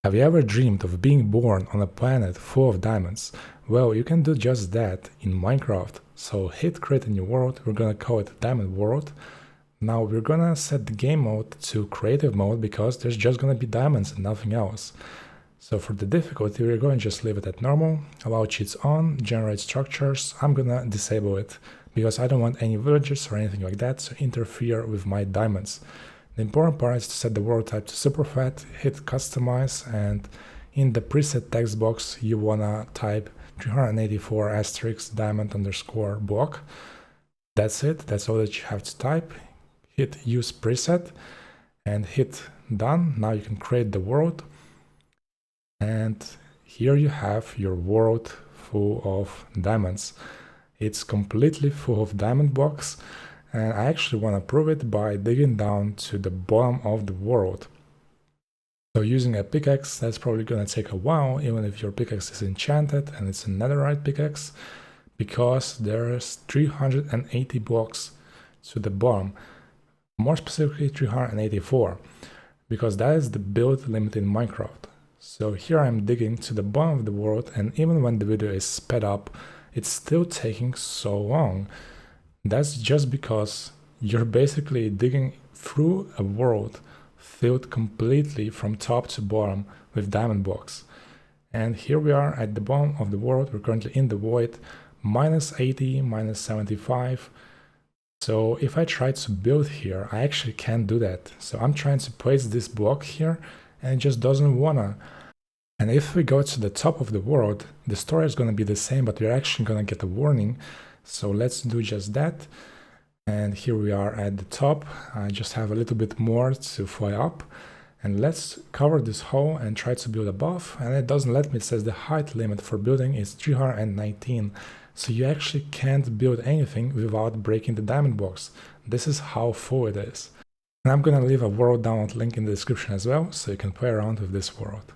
Have you ever dreamed of being born on a planet full of diamonds? Well, you can do just that in Minecraft. So hit create a new world, we're gonna call it Diamond World. Now we're gonna set the game mode to creative mode because there's just gonna be diamonds and nothing else. So for the difficulty, we're going to just leave it at normal, allow cheats on, generate structures. I'm gonna disable it because I don't want any villagers or anything like that to interfere with my diamonds. The important part is to set the world type to superfat, hit customize, and in the preset text box you wanna type 384 asterisk diamond underscore block. That's it, that's all that you have to type. Hit use preset and hit done. Now you can create the world, and here you have your world full of diamonds. It's completely full of diamond blocks, and I actually want to prove it by digging down to the bottom of the world. So using a pickaxe, that's probably gonna take a while, even if your pickaxe is enchanted and it's a netherite pickaxe, because there's 380 blocks to the bottom, more specifically 384, because that is the build limit in Minecraft. So here I'm digging to the bottom of the world, and even when the video is sped up, it's still taking so long. That's just because you're basically digging through a world filled completely from top to bottom with diamond blocks. And here we are at the bottom of the world. We're currently in the void, -80, -75. So if I try to build here, I actually can't do that. So I'm trying to place this block here and it just doesn't wanna. And if we go to the top of the world, the story is gonna be the same, but we're actually gonna get a warning. So let's do just that. And here we are at the top. I just have a little bit more to fly up. And let's cover this hole and try to build above. And it doesn't let me. It says the height limit for building is 319. So you actually can't build anything without breaking the diamond blocks. This is how full it is. And I'm gonna leave a world download link in the description as well, so you can play around with this world.